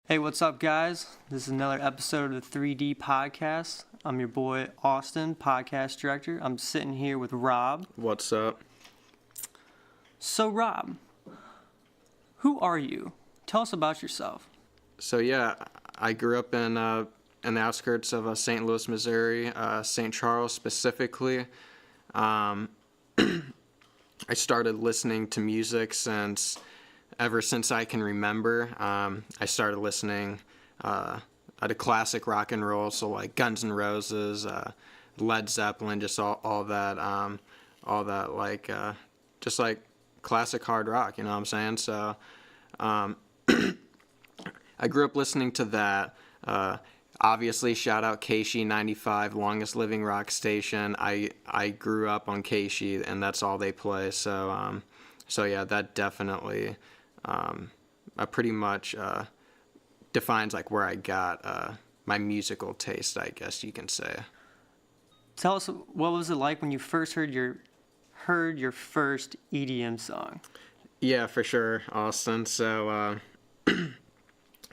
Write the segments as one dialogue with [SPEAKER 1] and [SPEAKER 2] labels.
[SPEAKER 1] Hey, what's up, guys? This is another episode of the 3D Podcast. I'm your boy, Austin, podcast director. I'm sitting here with Rob.
[SPEAKER 2] What's up?
[SPEAKER 1] So, Rob, who are you? Tell us about yourself.
[SPEAKER 2] So yeah, I grew up in the outskirts of St. Louis, Missouri, St. Charles specifically. I started listening to music ever since I can remember. I started listening to classic rock and roll, so like Guns N' Roses, Led Zeppelin, just all that like just like classic hard rock. You know what I'm saying? So I grew up listening to that. Obviously, shout out KSHE 95, longest living rock station. I grew up on KSHE, and that's all they play. So yeah, that definitely pretty much defines like where I got my musical taste, I guess you can say.
[SPEAKER 1] Tell us, what was it like when you first heard your first EDM song?
[SPEAKER 2] Yeah, for sure, Austin. So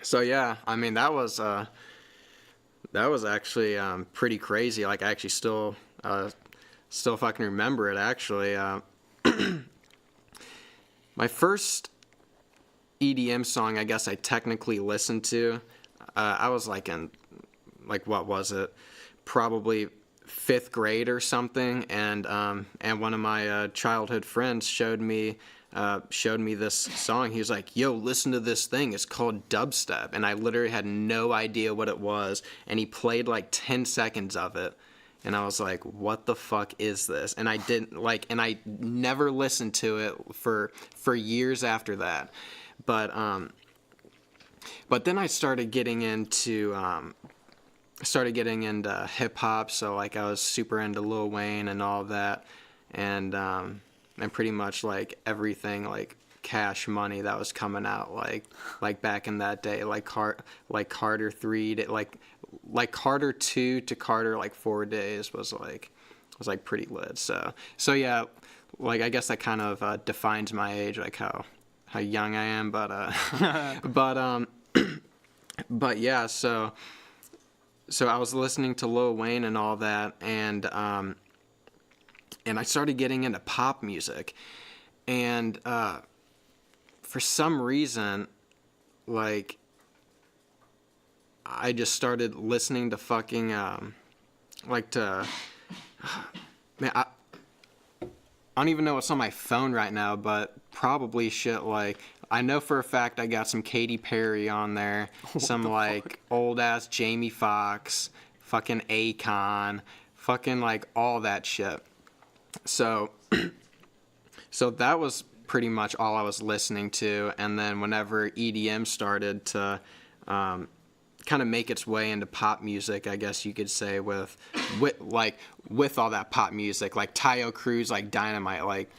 [SPEAKER 2] so yeah, I mean that was actually pretty crazy. Like I actually still fucking remember it. Actually, my first EDM song, I guess I technically listened to. I was like in, like, what was it? Probably 5th grade or something, and one of my childhood friends showed me this song. He was like, "Yo, listen to this thing. It's called dubstep," and I literally had no idea what it was. And he played like 10 seconds of it, and I was like, "What the fuck is this?" And I didn't like, and I never listened to it for years after that. But then I started getting into hip hop. So like I was super into Lil Wayne and all that, and pretty much like everything like Cash Money that was coming out like back in that day, like Carter 3 to like Carter 2 to Carter like 4 days was pretty lit. So yeah, like I guess that kind of defines my age, like how young I am, but but yeah, so I was listening to Lil Wayne and all that, and I started getting into pop music, and for some reason, like I just started listening to fucking man, I don't even know what's on my phone right now, but probably shit like, I know for a fact I got some Katy Perry on there, some like old ass Jamie Foxx, fucking Akon, fucking like all that shit. So that was pretty much all I was listening to. And then whenever EDM started to kind of make its way into pop music, I guess you could say, with all that pop music, like Tayo Cruz, like Dynamite, like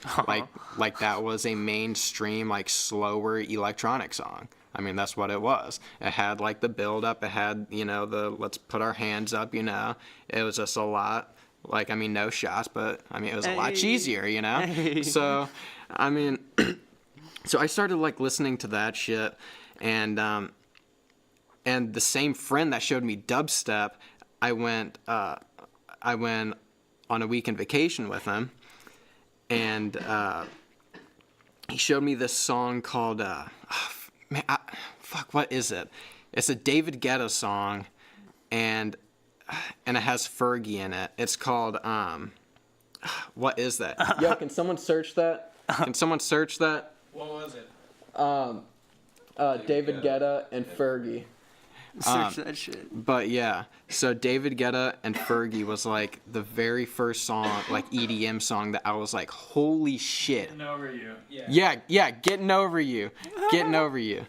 [SPEAKER 2] that was a mainstream, like slower electronic song. I mean, that's what it was. It had like the build up, it had, you know, the let's put our hands up, you know. It was just a lot, like, I mean, no shots, but I mean, it was a lot cheesier, you know.
[SPEAKER 1] Hey.
[SPEAKER 2] So I mean, so I started like listening to that shit, and the same friend that showed me dubstep, I went on a weekend vacation with him, and he showed me this song called what is it? It's a David Guetta song, and it has Fergie in it. It's called what is that? Yo, can someone search that? Can someone search that?
[SPEAKER 3] What was it?
[SPEAKER 2] David Guetta and Fergie.
[SPEAKER 1] Search that shit.
[SPEAKER 2] But yeah, so David Guetta and Fergie was like the very first song, like EDM song, that I was like, holy shit.
[SPEAKER 3] Getting over you.
[SPEAKER 2] Yeah, Getting Over You. Getting Over You.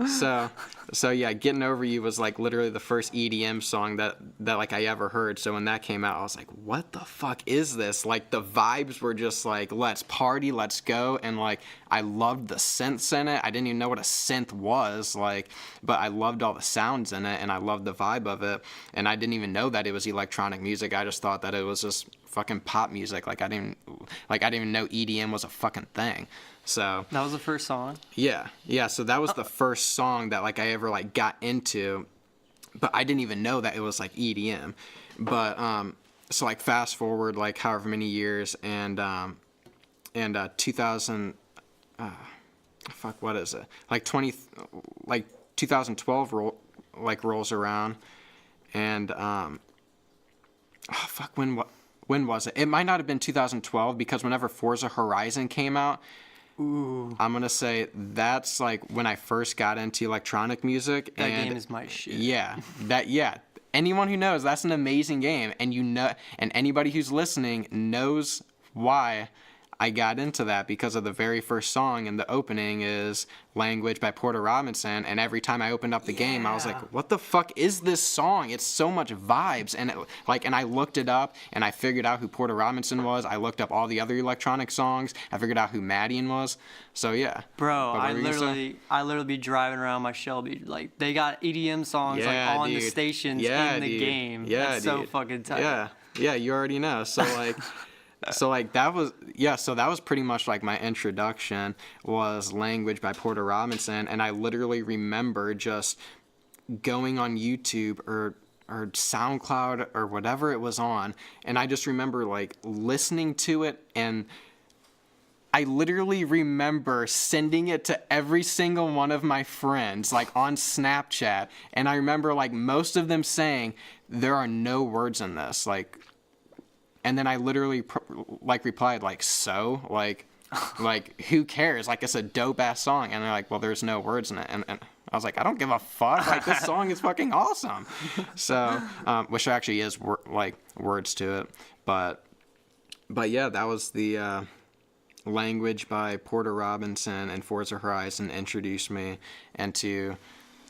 [SPEAKER 2] So yeah, Getting Over You was like literally the first EDM song that like I ever heard. So when that came out, I was like, what the fuck is this? Like the vibes were just like, let's party, let's go. And like I loved the synths in it. I didn't even know what a synth was, like, but I loved all the sounds in it, and I loved the vibe of it. And I didn't even know that it was electronic music. I just thought that it was just fucking pop music. Like I didn't even know EDM was a fucking thing. So
[SPEAKER 1] That was the first song.
[SPEAKER 2] yeah. So that was the first song that like I ever like got into, but I didn't even know that it was like EDM. But so like fast forward like however many years, and 2000, fuck, what is it? Like 2012 rolls around, and fuck, when was it? It might not have been 2012 because whenever Forza Horizon came out,
[SPEAKER 1] Ooh,
[SPEAKER 2] I'm gonna say that's like when I first got into electronic music.
[SPEAKER 1] that
[SPEAKER 2] and
[SPEAKER 1] game is my shit.
[SPEAKER 2] Yeah, anyone who knows, that's an amazing game, and and anybody who's listening knows why I got into that, because of the very first song, and the opening is Language by Porter Robinson, and every time I opened up the game, I was like, what the fuck is this song? It's so much vibes, and and I looked it up, and I figured out who Porter Robinson was. I looked up all the other electronic songs. I figured out who Madian was. So yeah.
[SPEAKER 1] Bro,
[SPEAKER 2] But what were you gonna say?
[SPEAKER 1] I literally be driving around my Shelby, like they got EDM songs
[SPEAKER 2] Yeah,
[SPEAKER 1] like on the
[SPEAKER 2] dude.
[SPEAKER 1] stations
[SPEAKER 2] Yeah,
[SPEAKER 1] in the
[SPEAKER 2] dude.
[SPEAKER 1] game.
[SPEAKER 2] Yeah,
[SPEAKER 1] That's so
[SPEAKER 2] dude.
[SPEAKER 1] fucking tight.
[SPEAKER 2] Yeah, you already know. So like, that was pretty much like my introduction was Language by Porter Robinson, and I literally remember just going on YouTube or SoundCloud or whatever it was on, and I just remember like listening to it, and I literally remember sending it to every single one of my friends, like on Snapchat, and I remember like most of them saying there are no words in this, like. And then I literally replied like, so like who cares? Like, it's a dope ass song. And they're like, well, there's no words in it. And I was like, I don't give a fuck. Like, this song is fucking awesome. So, which actually is words to it. But yeah, that was the Language by Porter Robinson and Forza Horizon introduced me into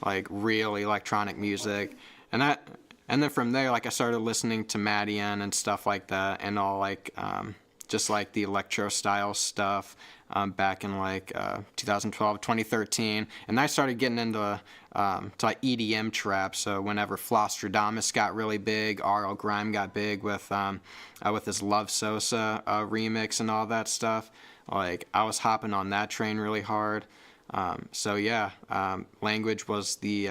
[SPEAKER 2] like real electronic music. And then from there, like I started listening to Madian and stuff like that, and all like just like the electro style stuff back in like 2012, 2013, and I started getting into to like EDM trap. So whenever Flostradamus got really big, RL Grime got big with his Love Sosa remix and all that stuff. Like I was hopping on that train really hard. So yeah, Language was the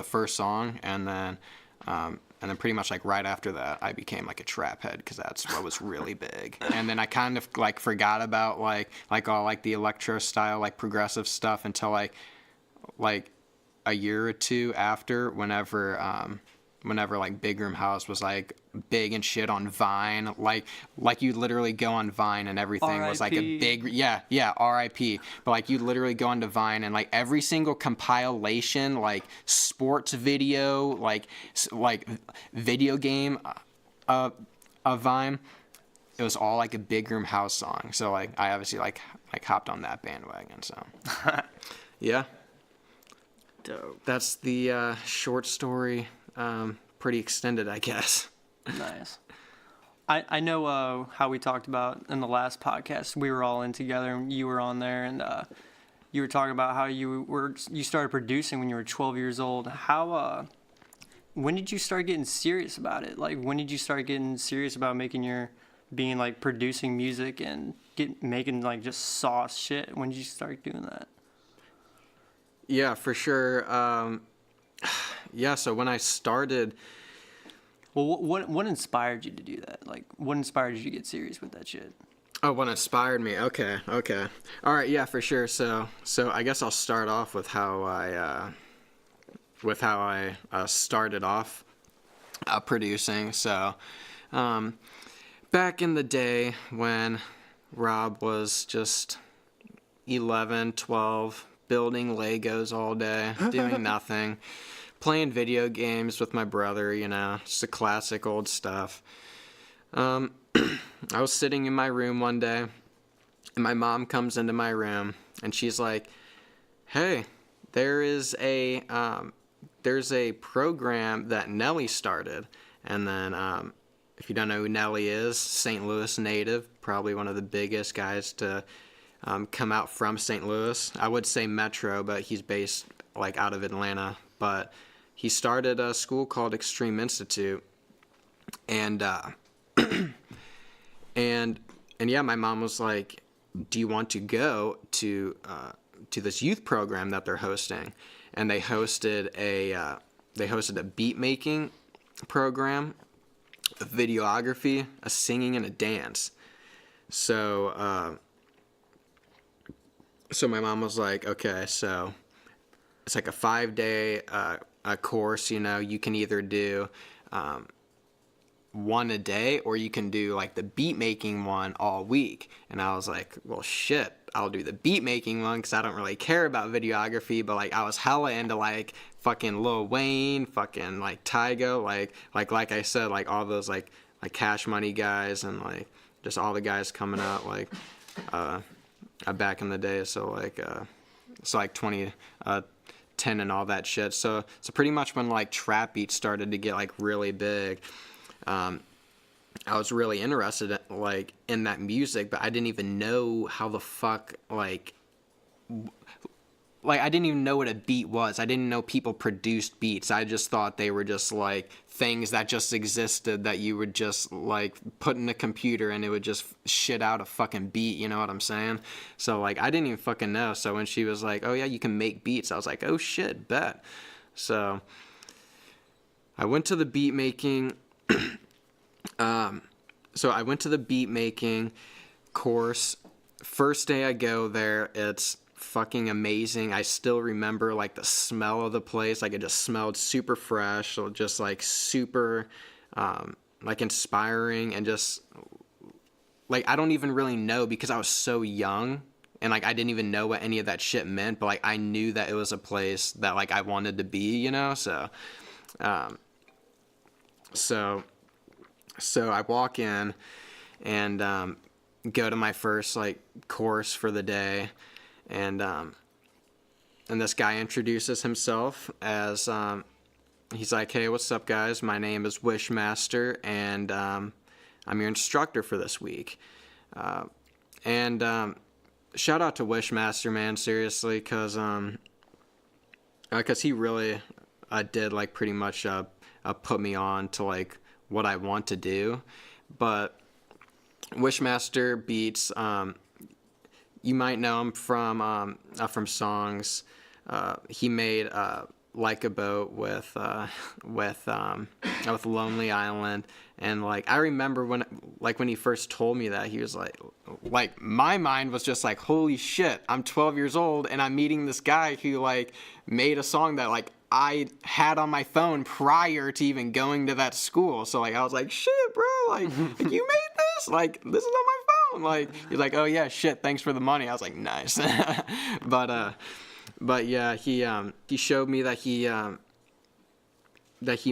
[SPEAKER 2] first song, and then pretty much like right after that I became like a trap head, because that's what was really big. And then I kind of like forgot about like all like the electro style like progressive stuff until like a year or two after, whenever like Big Room House was like big and shit on Vine, like you literally go on Vine and everything was like a big RIP, but like you literally go onto Vine and like every single compilation, like sports video, like video game of Vine, it was all like a Big Room House song. So like I obviously like hopped on that bandwagon. So yeah,
[SPEAKER 1] Dope.
[SPEAKER 2] that's the short story. Pretty extended, I guess.
[SPEAKER 1] Nice. I know how we talked about in the last podcast. We were all in together, and you were on there, and you were talking about how you started producing when you were 12 years old. When did you start getting serious about it? Like, when did you start getting serious about being like producing music and making like just sauce shit? When did you start doing that?
[SPEAKER 2] Yeah, for sure. Yeah, so when I started...
[SPEAKER 1] Well, what inspired you to do that? Like, what inspired you to get serious with that shit?
[SPEAKER 2] Oh, what inspired me? Okay. All right, yeah, for sure. So I guess I'll start off with how I started off producing. So back in the day when Rob was just 11, 12, building Legos all day, doing nothing, playing video games with my brother, just the classic old stuff. I was sitting in my room one day, and my mom comes into my room, and she's like, "Hey, there's a program that Nelly started." And then, if you don't know who Nelly is, St. Louis native, probably one of the biggest guys to come out from St. Louis. I would say Metro, but he's based like out of Atlanta. But he started a school called Extreme Institute, and And yeah, my mom was like, do you want to go to this youth program that they're hosting? And they hosted a beat making program, a videography, a singing, and a dance. So so my mom was like, okay, so it's like a 5-day a course. You can either do one a day, or you can do like the beat making one all week. And I was like, well, shit, I'll do the beat making one because I don't really care about videography. But like, I was hella into like fucking Lil Wayne, fucking like Tyga, like I said, like all those like Cash Money guys, and like just all the guys coming out like back in the day. So like 2010 and all that shit. So pretty much when like trap beats started to get like really big, I was really interested in that music, but I didn't even know how the fuck like I didn't even know what a beat was. I didn't know people produced beats. I just thought they were just like things that just existed that you would just like put in a computer and it would just shit out a fucking beat, you know what I'm saying? So like I didn't even fucking know. So when she was like, "Oh yeah, you can make beats," I was like, "Oh shit, bet." So I went to the beat making course. First day I go there, it's fucking amazing. I still remember like the smell of the place. Like it just smelled super fresh, so just like super like inspiring, and just like I don't even really know because I was so young and like I didn't even know what any of that shit meant, but like I knew that it was a place that like I wanted to be, so so I walk in and go to my first like course for the day, and this guy introduces himself as he's like, "Hey, what's up, guys? My name is Wishmaster, and I'm your instructor for this week." And shout out to Wishmaster, man, seriously, because he really did like pretty much put me on to like what I want to do. But Wishmaster beats, you might know him from songs. He made Like a Boat with Lonely Island, and like I remember when he first told me that, he was like my mind was just like, holy shit, I'm 12 years old and I'm meeting this guy who like made a song that like I had on my phone prior to even going to that school. So like I was like, shit, bro, like you made this? Like this is on my phone. Like he's like, oh yeah, shit, thanks for the money. I was like, nice. But yeah, he showed me that he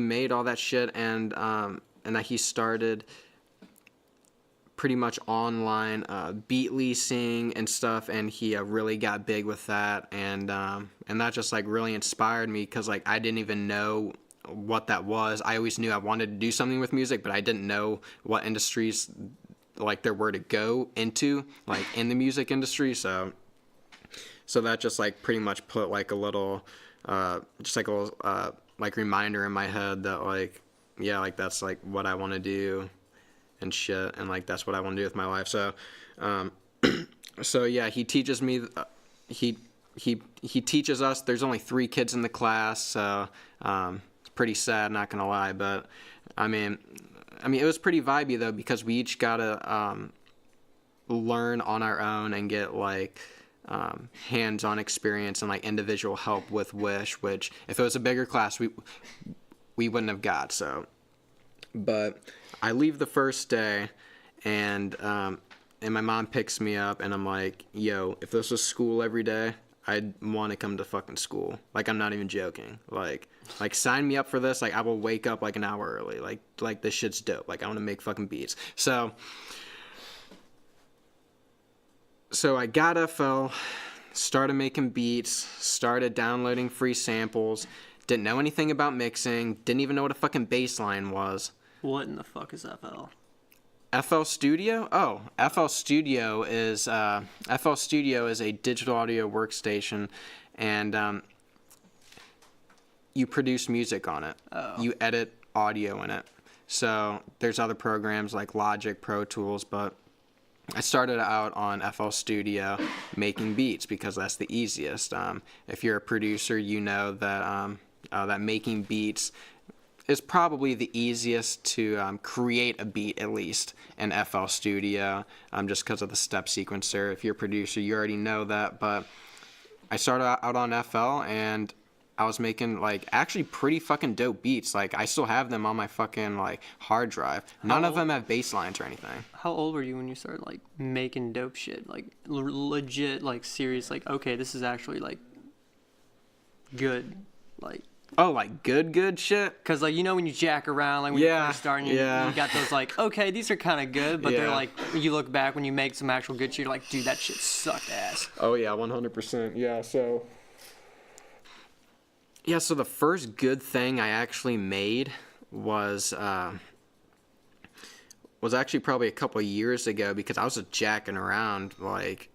[SPEAKER 2] made all that shit, and that he started pretty much online beat leasing and stuff, and he really got big with that, and that just like really inspired me, because like I didn't even know what that was. I always knew I wanted to do something with music, but I didn't know what industries like there were to go into like in the music industry. So that just like pretty much put like a little like reminder in my head that like, yeah, like that's like what I want to do and shit, and like that's what I want to do with my life. So so yeah, he teaches me he teaches us. There's only 3 kids in the class, so it's pretty sad, not gonna lie, but I mean it was pretty vibey though, because we each gotta learn on our own and get like hands-on experience and like individual help with Wish, which if it was a bigger class we wouldn't have got. So but I leave the first day, and my mom picks me up, and I'm like, yo, if this was school every day, I'd want to come to fucking school. Like, I'm not even joking. Like sign me up for this. Like, I will wake up like an hour early. Like this shit's dope. Like, I want to make fucking beats. So I got FL, started making beats, started downloading free samples, didn't know anything about mixing, didn't even know what a fucking bass line was.
[SPEAKER 1] What in the fuck is FL?
[SPEAKER 2] FL Studio? Oh, FL Studio is a digital audio workstation, and you produce music on it.
[SPEAKER 1] Oh.
[SPEAKER 2] You edit audio in it. So there's other programs like Logic, Pro Tools, but I started out on FL Studio making beats because that's the easiest. If you're a producer, you know that that making beats is probably the easiest to create a beat, at least in FL Studio, just because of the step sequencer. If you're a producer, you already know that. But I started out on FL, and I was making like actually pretty fucking dope beats. Like I still have them on my fucking like hard drive. None of them have bass lines or anything.
[SPEAKER 1] How old were you when you started like making dope shit? Like legit, like serious, like okay, this is actually like good, like.
[SPEAKER 2] Oh, like good shit?
[SPEAKER 1] Cause like you know when you jack around, like when you first start, and you got those like okay, these are kind of good, but they're like you look back when you make some actual good shit, you're like, dude, that shit sucked ass.
[SPEAKER 2] Oh yeah, 100%. Yeah, so the first good thing I actually made was actually probably a couple of years ago, because I was just jacking around like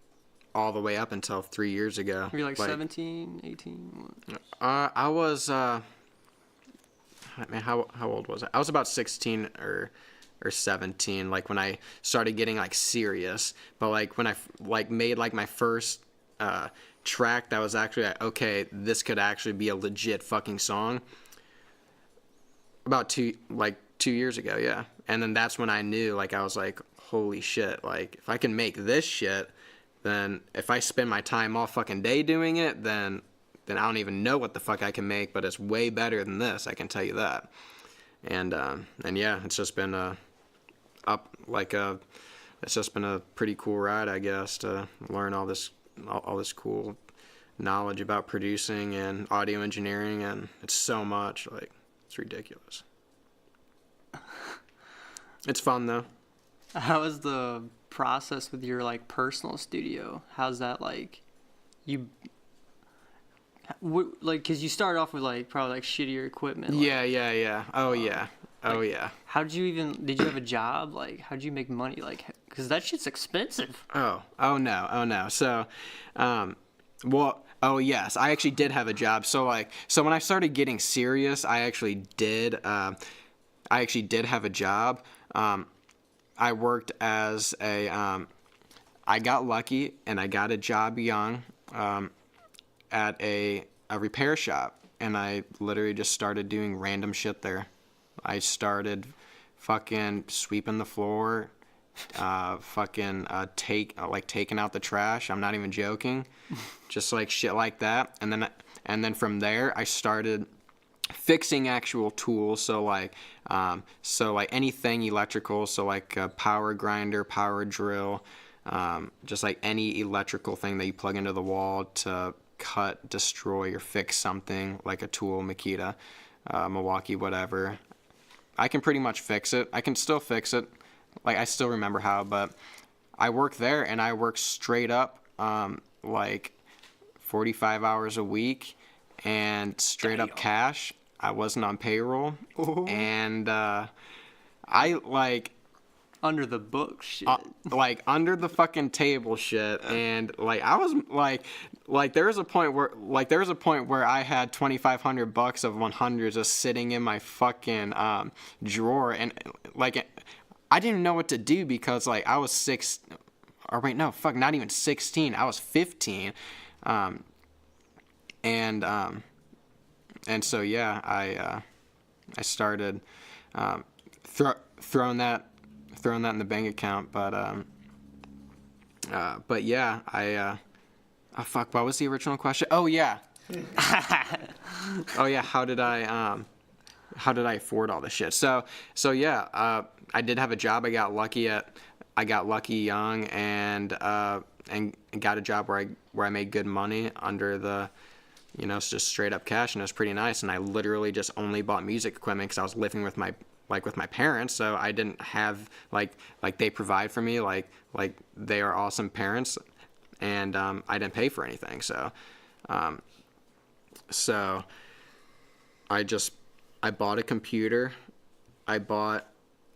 [SPEAKER 2] all the way up until 3 years ago.
[SPEAKER 1] Were you like 17, 18?
[SPEAKER 2] I was man, how old was I? I was about 16 or 17, like when I started getting like serious. But like when I like made like my first track that was actually like, okay, this could actually be a legit fucking song. About 2 years ago, yeah. And then that's when I knew, like I was like, holy shit, like if I can make this shit, then if I spend my time all fucking day doing it, then I don't even know what the fuck I can make, but it's way better than this, I can tell you that. And yeah, it's just been it's just been a pretty cool ride, I guess, to learn all this cool knowledge about producing and audio engineering, and it's so much, like it's ridiculous. It's fun though.
[SPEAKER 1] How is the process with your like personal studio? How's that like? Like, cause you started off with like probably like shittier equipment. Like,
[SPEAKER 2] Yeah. Oh yeah.
[SPEAKER 1] How did you did you have a job? Like, how did you make money? Like, cause that shit's expensive.
[SPEAKER 2] Oh no. So, oh yes, I actually did have a job. So when I started getting serious, I actually did have a job. I worked as I got lucky and I got a job young at a repair shop, and I literally just started doing random shit there. I started fucking sweeping the floor, taking out the trash. I'm not even joking, just like shit like that. And then from there, I started fixing actual tools, so like anything electrical, so like a power grinder, power drill, just like any electrical thing that you plug into the wall to cut, destroy, or fix something, like a tool, Makita, Milwaukee, whatever. I can pretty much fix it. I can still fix it. Like I still remember how, but I work there, and I work straight up like 45 hours a week and straight up cash. I wasn't on payroll. And I like
[SPEAKER 1] under the book shit.
[SPEAKER 2] Like under the fucking table shit. And like I was like there was a point where I had $2,500 of 100s just sitting in my fucking drawer, and like I didn't know what to do, because like I was not even 16. I was 15. And so yeah, I started throwing that in the bank account, but yeah, what was the original question? Oh yeah. How did I afford all this shit? So yeah, I did have a job. I got lucky young, and got a job where I made good money under the, it's just straight up cash, and it was pretty nice. And I literally just only bought music equipment because I was living with my parents, so I didn't have like they provide for me, like they are awesome parents, and I didn't pay for anything. So I bought a computer, I bought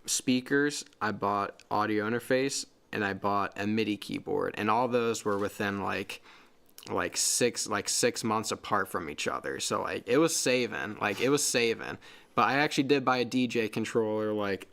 [SPEAKER 2] speakers, I bought audio interface, and I bought a MIDI keyboard, and all those were within like 6 months apart from each other. So like it was saving, But I actually did buy a DJ controller, like,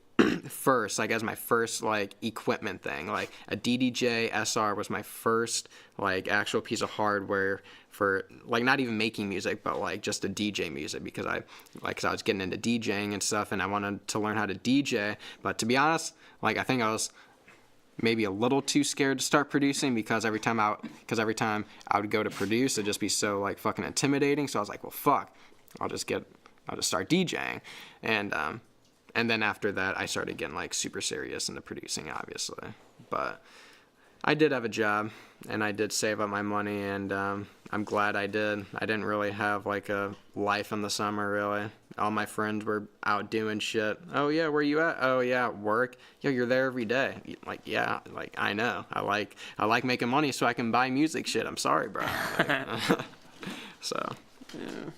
[SPEAKER 2] first, like, as my first, like, equipment thing. Like, a DDJ SR was my first, like, actual piece of hardware for, like, not even making music, but, like, just to DJ music, because I was getting into DJing and stuff, and I wanted to learn how to DJ. But to be honest, like, I think I was maybe a little too scared to start producing, because every time I would go to produce, it'd just be so, like, fucking intimidating. So I was like, well, fuck, I'll just start DJing. And then after that, I started getting, like, super serious into producing, obviously. But I did have a job, and I did save up my money, and I'm glad I did. I didn't really have, like, a life in the summer, really. All my friends were out doing shit. Oh, yeah, where you at? Oh, yeah, work. Yo, you're there every day. Like, yeah, like, I know. I like making money so I can buy music shit. I'm sorry, bro. Like, so.
[SPEAKER 1] Yeah.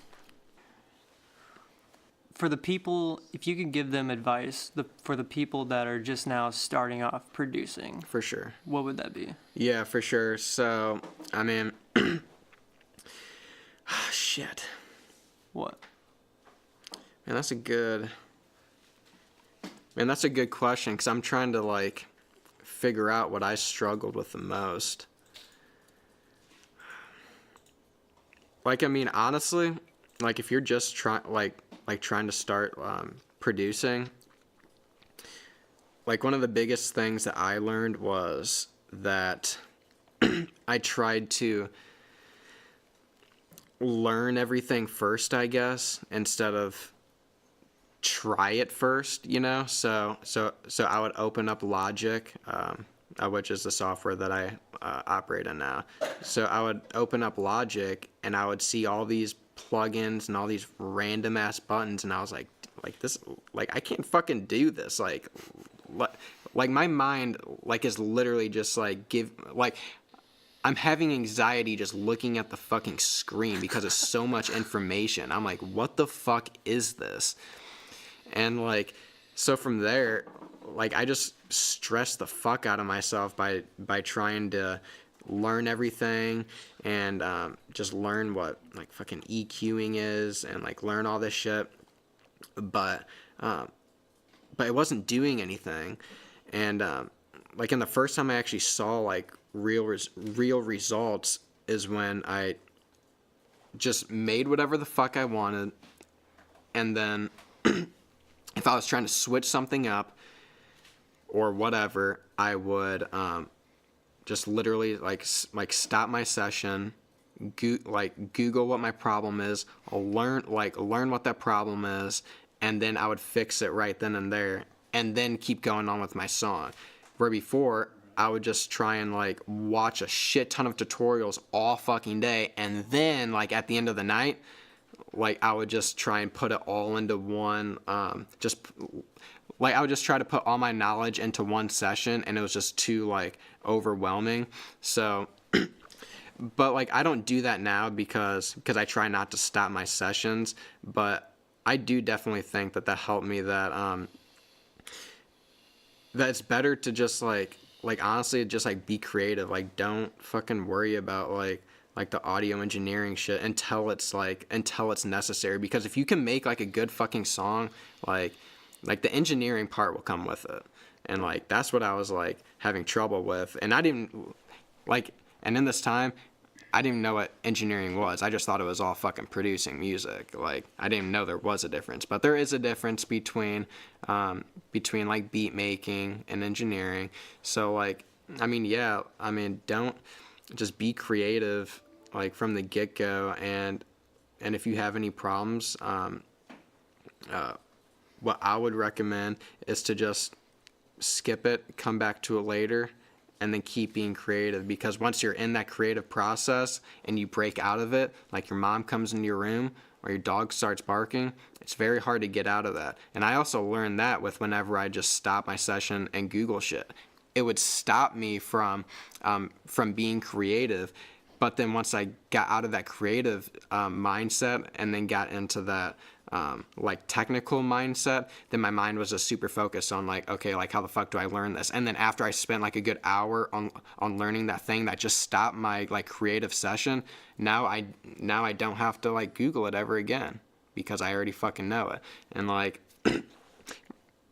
[SPEAKER 1] For the people, if you could give them advice, for the people that are just now starting off producing,
[SPEAKER 2] For sure.
[SPEAKER 1] what would that be?
[SPEAKER 2] Yeah, for sure. So, I mean, shit.
[SPEAKER 1] What?
[SPEAKER 2] Man, that's a good question, because I'm trying to, like, figure out what I struggled with the most. Like, I mean, honestly, like, if you're just trying to start producing, like, one of the biggest things that I learned was that I tried to learn everything first, I guess, instead of try it first, you know? So I would open up Logic, which is the software that I operate in now. So I would open up Logic, and I would see all these plugins and all these random ass buttons, and I was like this, like, I can't fucking do this. Like my mind, like, is literally just like I'm having anxiety just looking at the fucking screen because it's so much information. I'm like, what the fuck is this? And, like, so from there, like, I just stressed the fuck out of myself by trying to learn everything, and just learn what, like, fucking EQing is, and, like, learn all this shit. But it wasn't doing anything. And like, in the first time I actually saw, like, real results is when I just made whatever the fuck I wanted, and then if I was trying to switch something up or whatever, I would just literally like stop my session, Google what my problem is, I'll learn what that problem is, and then I would fix it right then and there, and then keep going on with my song. Where before, I would just try and, like, watch a shit ton of tutorials all fucking day, and then, like, at the end of the night, like, I would just try and put it all into one, I would just try to put all my knowledge into one session, and it was just too, like, overwhelming. So, but, like, I don't do that now because I try not to stop my sessions, but I do definitely think that helped me, that it's better to just, like, honestly, just, like, be creative. Like, don't fucking worry about, like the audio engineering shit until it's necessary. Because if you can make, like, a good fucking song, like the engineering part will come with it. And, like, that's what I was, like, having trouble with. And I didn't, like, and in this time, I didn't even know what engineering was. I just thought it was all fucking producing music. Like, I didn't even know there was a difference. But there is a difference between like, beat making and engineering. So, like, I mean, yeah, I mean, don't just be creative, like, from the get-go. And if you have any problems, what I would recommend is to just skip it, come back to it later, and then keep being creative. Because once you're in that creative process and you break out of it, like, your mom comes into your room or your dog starts barking, it's very hard to get out of that. And I also learned that with whenever I just stop my session and Google shit. It would stop me from being creative. But then once I got out of that creative mindset and then got into that like, technical mindset, then my mind was just super focused on, like, okay, like, how the fuck do I learn this? And then after I spent, like, a good hour on learning that thing that just stopped my, like, creative session, now I don't have to, like, Google it ever again. because I already fucking know it. And like,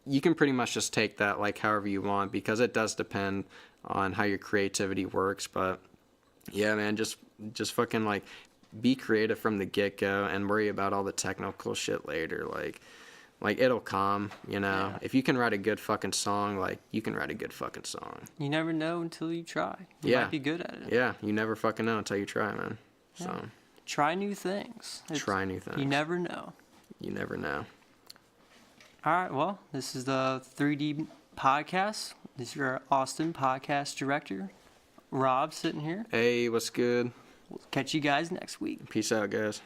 [SPEAKER 2] you can pretty much just take that like however you want, because it does depend on how your creativity works. But yeah, man, just fucking like be creative from the get-go and worry about all the technical shit later. Like it'll come, you know.
[SPEAKER 1] Yeah.
[SPEAKER 2] If you can write a good fucking song, like you can write a good fucking song.
[SPEAKER 1] You never know until you try. You
[SPEAKER 2] Yeah.
[SPEAKER 1] might be good at it.
[SPEAKER 2] Yeah, you never fucking know until you try, man. So
[SPEAKER 1] Yeah. Try new things.
[SPEAKER 2] try new things.
[SPEAKER 1] You never know.
[SPEAKER 2] You never know.
[SPEAKER 1] All right, well, this is the 3D podcast. This is your Austin podcast director, Rob, sitting here.
[SPEAKER 2] Hey, what's good?
[SPEAKER 1] We'll catch you guys next week.
[SPEAKER 2] Peace out, guys.